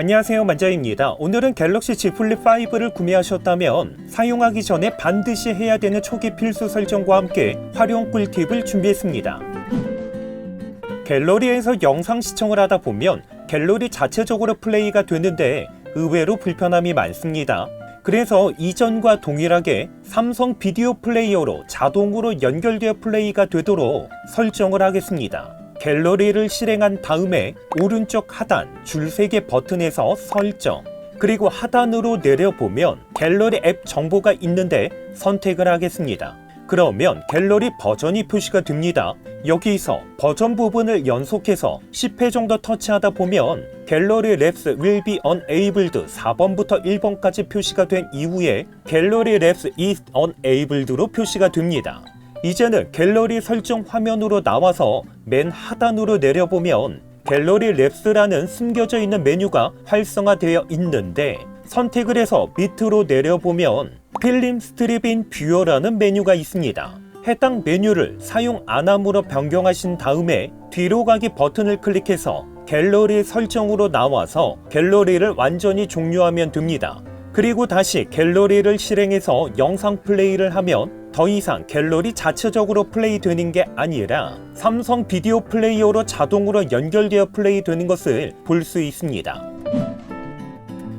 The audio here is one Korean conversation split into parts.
안녕하세요, 만자입니다. 오늘은 갤럭시 Z 플립5를 구매하셨다면 사용하기 전에 반드시 해야 되는 초기 필수 설정과 함께 활용 꿀팁을 준비했습니다. 갤러리에서 영상 시청을 하다 보면 갤러리 자체적으로 플레이가 되는데 의외로 불편함이 많습니다. 그래서 이전과 동일하게 삼성 비디오 플레이어로 자동으로 연결되어 플레이가 되도록 설정을 하겠습니다. 갤러리를 실행한 다음에 오른쪽 하단 줄 3개 버튼에서 설정, 그리고 하단으로 내려보면 갤러리 앱 정보가 있는데 선택을 하겠습니다. 그러면 갤러리 버전이 표시가 됩니다. 여기서 버전 부분을 연속해서 10회 정도 터치하다 보면 갤러리 랩스 will be unabled 4번부터 1번까지 표시가 된 이후에 갤러리 랩스 is unabled로 표시가 됩니다. 이제는 갤러리 설정 화면으로 나와서 맨 하단으로 내려보면 갤러리 랩스라는 숨겨져 있는 메뉴가 활성화되어 있는데 선택을 해서 밑으로 내려보면 필름 스트립인 뷰어라는 메뉴가 있습니다. 해당 메뉴를 사용 안함으로 변경하신 다음에 뒤로 가기 버튼을 클릭해서 갤러리 설정으로 나와서 갤러리를 완전히 종료하면 됩니다. 그리고 다시 갤러리를 실행해서 영상 플레이를 하면 더 이상 갤러리 자체적으로 플레이 되는 게 아니라 삼성 비디오 플레이어로 자동으로 연결되어 플레이 되는 것을 볼 수 있습니다.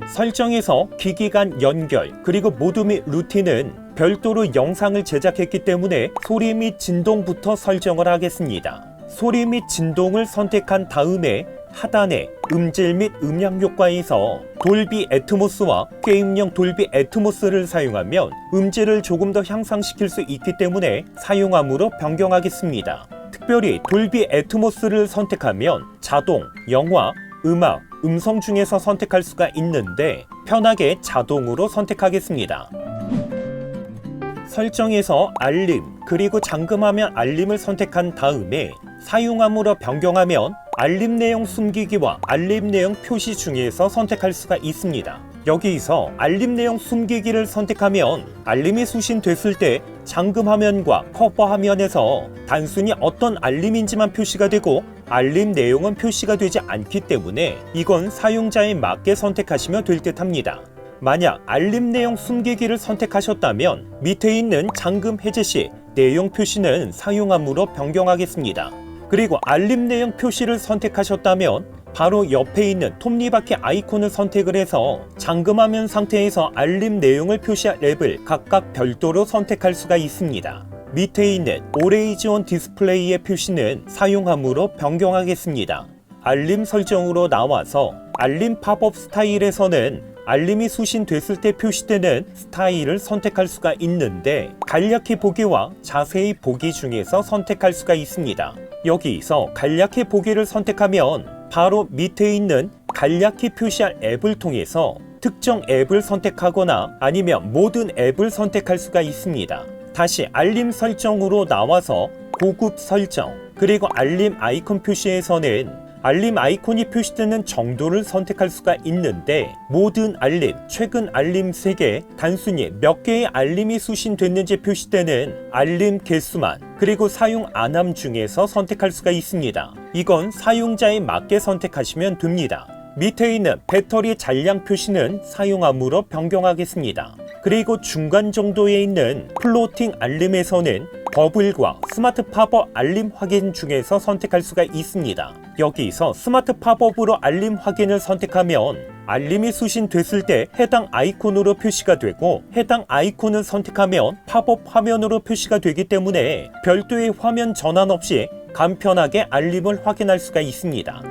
설정에서 기기 간 연결, 그리고 모드 및 루틴은 별도로 영상을 제작했기 때문에 소리 및 진동부터 설정을 하겠습니다. 소리 및 진동을 선택한 다음에 하단에 음질 및 음향 효과에서 돌비 애트모스와 게임용 돌비 애트모스를 사용하면 음질을 조금 더 향상시킬 수 있기 때문에 사용함으로 변경하겠습니다. 특별히 돌비 애트모스를 선택하면 자동, 영화, 음악, 음성 중에서 선택할 수가 있는데 편하게 자동으로 선택하겠습니다. 설정에서 알림, 그리고 잠금하면 알림을 선택한 다음에 사용함으로 변경하면 알림 내용 숨기기와 알림 내용 표시 중에서 선택할 수가 있습니다. 여기서 알림 내용 숨기기를 선택하면 알림이 수신됐을 때 잠금 화면과 커버 화면에서 단순히 어떤 알림인지만 표시가 되고 알림 내용은 표시가 되지 않기 때문에 이건 사용자에 맞게 선택하시면 될 듯 합니다. 만약 알림 내용 숨기기를 선택하셨다면 밑에 있는 잠금 해제 시 내용 표시는 사용함으로 변경하겠습니다. 그리고 알림 내용 표시를 선택하셨다면 바로 옆에 있는 톱니바퀴 아이콘을 선택을 해서 잠금화면 상태에서 알림 내용을 표시할 앱을 각각 별도로 선택할 수가 있습니다. 밑에 있는 Always on 디스플레이의 표시는 사용함으로 변경하겠습니다. 알림 설정으로 나와서 알림 팝업 스타일에서는 알림이 수신됐을 때 표시되는 스타일을 선택할 수가 있는데 간략히 보기와 자세히 보기 중에서 선택할 수가 있습니다. 여기서 간략히 보기를 선택하면 바로 밑에 있는 간략히 표시할 앱을 통해서 특정 앱을 선택하거나 아니면 모든 앱을 선택할 수가 있습니다. 다시 알림 설정으로 나와서 고급 설정, 그리고 알림 아이콘 표시에서는 알림 아이콘이 표시되는 정도를 선택할 수가 있는데 모든 알림, 최근 알림 3개, 단순히 몇 개의 알림이 수신됐는지 표시되는 알림 개수만, 그리고 사용 안함 중에서 선택할 수가 있습니다. 이건 사용자에 맞게 선택하시면 됩니다. 밑에 있는 배터리 잔량 표시는 사용함으로 변경하겠습니다. 그리고 중간 정도에 있는 플로팅 알림에서는 버블과 스마트 팝업 알림 확인 중에서 선택할 수가 있습니다. 여기서 스마트 팝업으로 알림 확인을 선택하면 알림이 수신됐을 때 해당 아이콘으로 표시가 되고 해당 아이콘을 선택하면 팝업 화면으로 표시가 되기 때문에 별도의 화면 전환 없이 간편하게 알림을 확인할 수가 있습니다.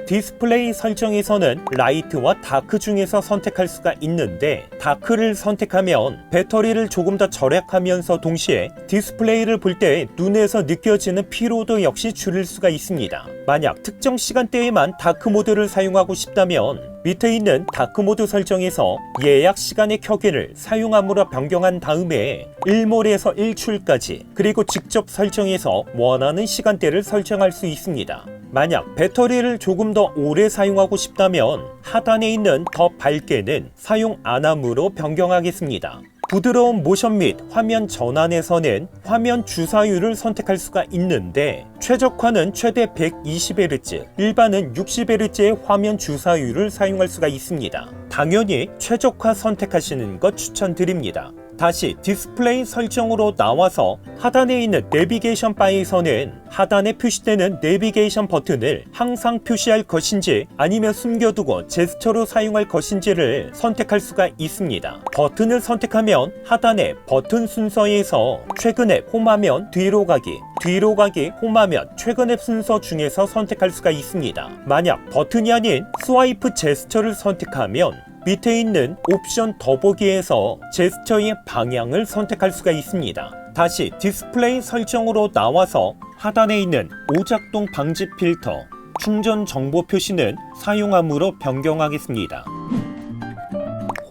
디스플레이 설정에서는 라이트와 다크 중에서 선택할 수가 있는데 다크를 선택하면 배터리를 조금 더 절약하면서 동시에 디스플레이를 볼 때 눈에서 느껴지는 피로도 역시 줄일 수가 있습니다. 만약 특정 시간대에만 다크 모드를 사용하고 싶다면 밑에 있는 다크 모드 설정에서 예약 시간의 켜기를 사용함으로 변경한 다음에 일몰에서 일출까지, 그리고 직접 설정해서 원하는 시간대를 설정할 수 있습니다. 만약 배터리를 조금 더 오래 사용하고 싶다면 하단에 있는 더 밝게는 사용 안함으로 변경하겠습니다. 부드러운 모션 및 화면 전환에서는 화면 주사율을 선택할 수가 있는데 최적화는 최대 120Hz, 일반은 60Hz의 화면 주사율을 사용할 수가 있습니다. 당연히 최적화 선택하시는 것 추천드립니다. 다시 디스플레이 설정으로 나와서 하단에 있는 내비게이션 바에서는 하단에 표시되는 내비게이션 버튼을 항상 표시할 것인지 아니면 숨겨두고 제스처로 사용할 것인지를 선택할 수가 있습니다. 버튼을 선택하면 하단의 버튼 순서에서 최근 앱, 홈화면, 뒤로 가기, 홈화면, 최근 앱 순서 중에서 선택할 수가 있습니다. 만약 버튼이 아닌 스와이프 제스처를 선택하면 밑에 있는 옵션 더보기에서 제스처의 방향을 선택할 수가 있습니다. 다시 디스플레이 설정으로 나와서 하단에 있는 오작동 방지 필터, 충전 정보 표시는 사용함으로 변경하겠습니다.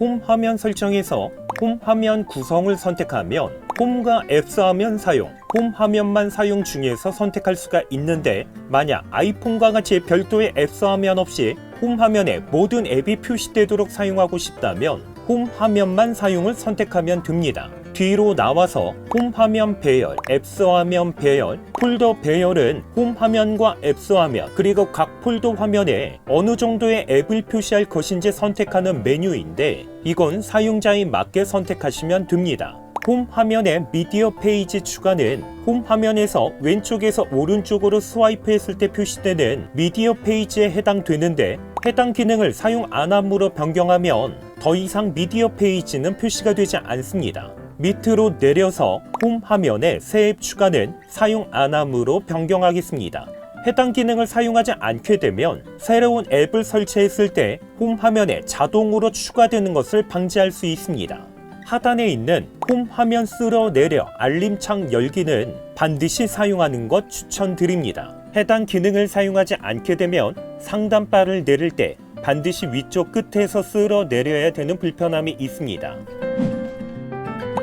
홈 화면 설정에서 홈 화면 구성을 선택하면 홈과 앱스 화면 사용, 홈 화면만 사용 중에서 선택할 수가 있는데 만약 아이폰과 같이 별도의 앱스 화면 없이 홈 화면에 모든 앱이 표시되도록 사용하고 싶다면 홈 화면만 사용을 선택하면 됩니다. 뒤로 나와서 홈 화면 배열, 앱스 화면 배열, 폴더 배열은 홈 화면과 앱스 화면 그리고 각 폴더 화면에 어느 정도의 앱을 표시할 것인지 선택하는 메뉴인데 이건 사용자에 맞게 선택하시면 됩니다. 홈 화면의 미디어 페이지 추가는 홈 화면에서 왼쪽에서 오른쪽으로 스와이프했을 때 표시되는 미디어 페이지에 해당되는데 해당 기능을 사용 안 함으로 변경하면 더 이상 미디어 페이지는 표시가 되지 않습니다. 밑으로 내려서 홈 화면에 새 앱 추가는 사용 안 함으로 변경하겠습니다. 해당 기능을 사용하지 않게 되면 새로운 앱을 설치했을 때 홈 화면에 자동으로 추가되는 것을 방지할 수 있습니다. 하단에 있는 홈 화면 쓸어내려 알림창 열기는 반드시 사용하는 것 추천드립니다. 해당 기능을 사용하지 않게 되면 상단바를 내릴 때 반드시 위쪽 끝에서 쓸어내려야 되는 불편함이 있습니다.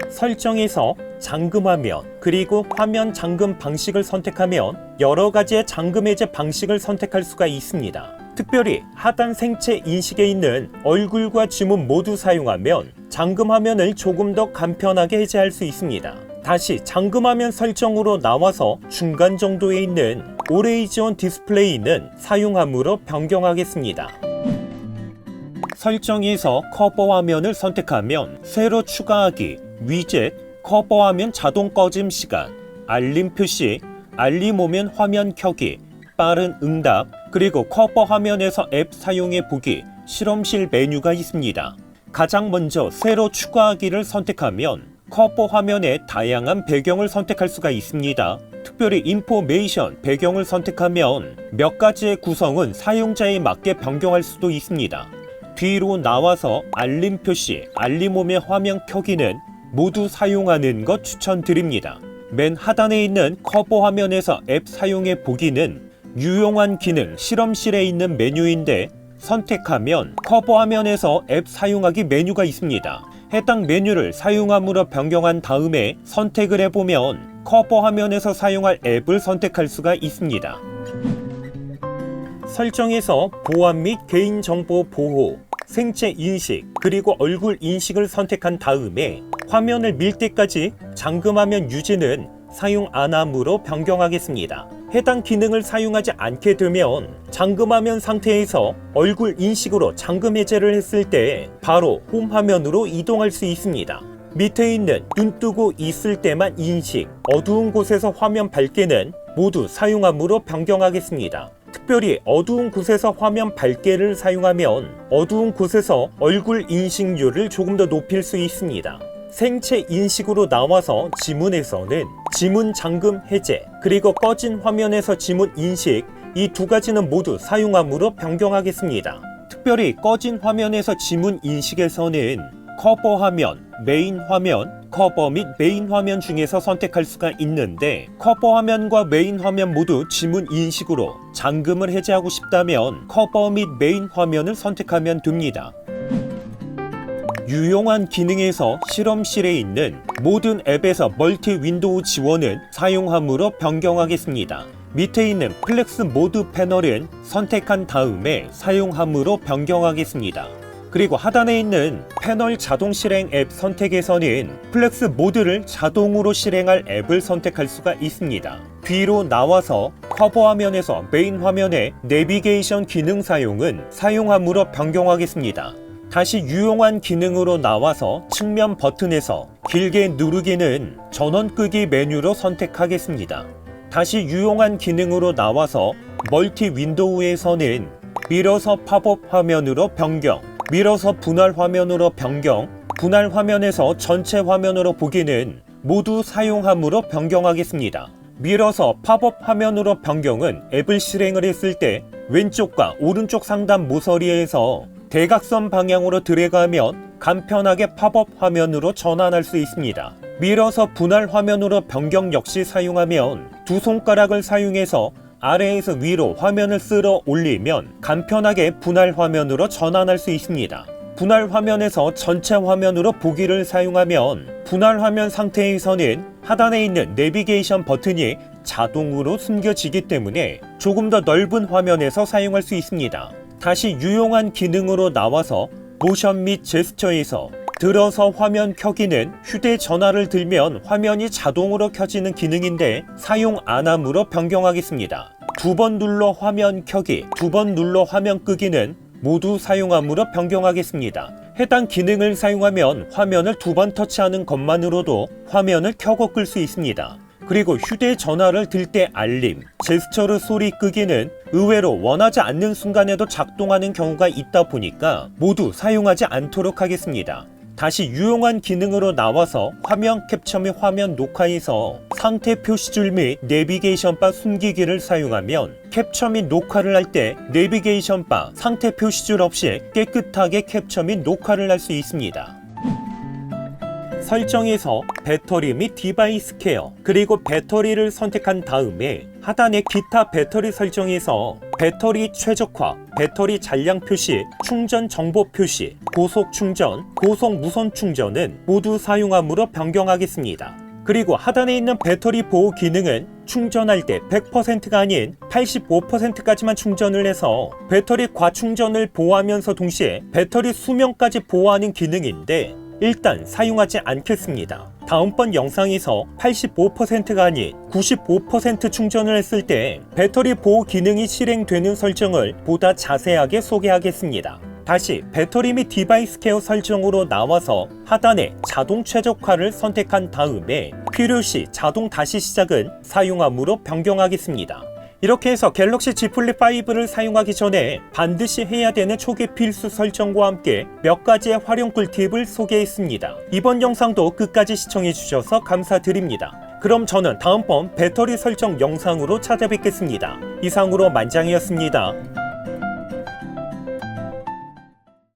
설정에서 잠금 화면 그리고 화면 잠금 방식을 선택하면 여러 가지의 잠금 해제 방식을 선택할 수가 있습니다. 특별히 하단 생체 인식에 있는 얼굴과 지문 모두 사용하면 잠금 화면을 조금 더 간편하게 해제할 수 있습니다. 다시 잠금 화면 설정으로 나와서 중간 정도에 있는 Always On 디스플레이는 사용함으로 변경하겠습니다. 설정에서 커버 화면을 선택하면 새로 추가하기, 위젯, 커버 화면 자동 꺼짐 시간, 알림 표시, 알림 오면 화면 켜기, 빠른 응답, 그리고 커버 화면에서 앱 사용해 보기, 실험실 메뉴가 있습니다. 가장 먼저 새로 추가하기를 선택하면 커버 화면에 다양한 배경을 선택할 수가 있습니다. 특별히 인포메이션 배경을 선택하면 몇 가지의 구성은 사용자에 맞게 변경할 수도 있습니다. 뒤로 나와서 알림 표시, 알림 오면 화면 켜기는 모두 사용하는 것 추천드립니다. 맨 하단에 있는 커버 화면에서 앱 사용해 보기는 유용한 기능 실험실에 있는 메뉴인데 선택하면 커버 화면에서 앱 사용하기 메뉴가 있습니다. 해당 메뉴를 사용함으로 변경한 다음에 선택을 해보면 커버 화면에서 사용할 앱을 선택할 수가 있습니다. 설정에서 보안 및 개인정보 보호, 생체 인식, 그리고 얼굴 인식을 선택한 다음에 화면을 밀 때까지 잠금화면 유지는 사용 안 함으로 변경하겠습니다. 해당 기능을 사용하지 않게 되면 잠금화면 상태에서 얼굴 인식으로 잠금 해제를 했을 때 바로 홈 화면으로 이동할 수 있습니다. 밑에 있는 눈 뜨고 있을 때만 인식, 어두운 곳에서 화면 밝게는 모두 사용함으로 변경하겠습니다. 특별히 어두운 곳에서 화면 밝게를 사용하면 어두운 곳에서 얼굴 인식률을 조금 더 높일 수 있습니다. 생체 인식으로 나와서 지문에서는 지문 잠금 해제 그리고 꺼진 화면에서 지문 인식 이 두 가지는 모두 사용함으로 변경하겠습니다. 특별히 꺼진 화면에서 지문 인식에서는 커버 화면, 메인 화면, 커버 및 메인 화면 중에서 선택할 수가 있는데 커버 화면과 메인 화면 모두 지문 인식으로 잠금을 해제하고 싶다면 커버 및 메인 화면을 선택하면 됩니다. 유용한 기능에서 실험실에 있는 모든 앱에서 멀티 윈도우 지원은 사용함으로 변경하겠습니다. 밑에 있는 플렉스 모드 패널은 선택한 다음에 사용함으로 변경하겠습니다. 그리고 하단에 있는 패널 자동 실행 앱 선택에서는 플렉스 모드를 자동으로 실행할 앱을 선택할 수가 있습니다. 뒤로 나와서 커버 화면에서 메인 화면의 내비게이션 기능 사용은 사용함으로 변경하겠습니다. 다시 유용한 기능으로 나와서 측면 버튼에서 길게 누르기는 전원 끄기 메뉴로 선택하겠습니다. 다시 유용한 기능으로 나와서 멀티 윈도우에서는 밀어서 팝업 화면으로 변경, 밀어서 분할 화면으로 변경, 분할 화면에서 전체 화면으로 보기는 모두 사용함으로 변경하겠습니다. 밀어서 팝업 화면으로 변경은 앱을 실행을 했을 때 왼쪽과 오른쪽 상단 모서리에서 대각선 방향으로 드래그하면 간편하게 팝업 화면으로 전환할 수 있습니다. 밀어서 분할 화면으로 변경 역시 사용하면 두 손가락을 사용해서 아래에서 위로 화면을 쓸어 올리면 간편하게 분할 화면으로 전환할 수 있습니다. 분할 화면에서 전체 화면으로 보기를 사용하면 분할 화면 상태에서는 하단에 있는 내비게이션 버튼이 자동으로 숨겨지기 때문에 조금 더 넓은 화면에서 사용할 수 있습니다. 다시 유용한 기능으로 나와서 모션 및 제스처에서 들어서 화면 켜기는 휴대전화를 들면 화면이 자동으로 켜지는 기능인데 사용 안함으로 변경하겠습니다. 두 번 눌러 화면 켜기, 두 번 눌러 화면 끄기는 모두 사용함으로 변경하겠습니다. 해당 기능을 사용하면 화면을 두 번 터치하는 것만으로도 화면을 켜고 끌 수 있습니다. 그리고 휴대전화를 들 때 알림, 제스처로 소리 끄기는 의외로 원하지 않는 순간에도 작동하는 경우가 있다 보니까 모두 사용하지 않도록 하겠습니다. 다시 유용한 기능으로 나와서 화면 캡처 및 화면 녹화에서 상태 표시줄 및 내비게이션 바 숨기기를 사용하면 캡처 및 녹화를 할 때 내비게이션 바 상태 표시줄 없이 깨끗하게 캡처 및 녹화를 할 수 있습니다. 설정에서 배터리 및 디바이스 케어, 그리고 배터리를 선택한 다음에 하단의 기타 배터리 설정에서 배터리 최적화, 배터리 잔량 표시, 충전 정보 표시, 고속 충전, 고속 무선 충전은 모두 사용함으로 변경하겠습니다. 그리고 하단에 있는 배터리 보호 기능은 충전할 때 100%가 아닌 85%까지만 충전을 해서 배터리 과충전을 보호하면서 동시에 배터리 수명까지 보호하는 기능인데 일단 사용하지 않겠습니다. 다음번 영상에서 85%가 아닌 95% 충전을 했을 때 배터리 보호 기능이 실행되는 설정을 보다 자세하게 소개하겠습니다. 다시 배터리 및 디바이스 케어 설정으로 나와서 하단에 자동 최적화를 선택한 다음에 필요시 자동 다시 시작은 사용함으로 변경하겠습니다. 이렇게 해서 갤럭시 Z 플립 5를 사용하기 전에 반드시 해야 되는 초기 필수 설정과 함께 몇 가지의 활용 꿀팁을 소개했습니다. 이번 영상도 끝까지 시청해 주셔서 감사드립니다. 그럼 저는 다음번 배터리 설정 영상으로 찾아뵙겠습니다. 이상으로 만장이었습니다.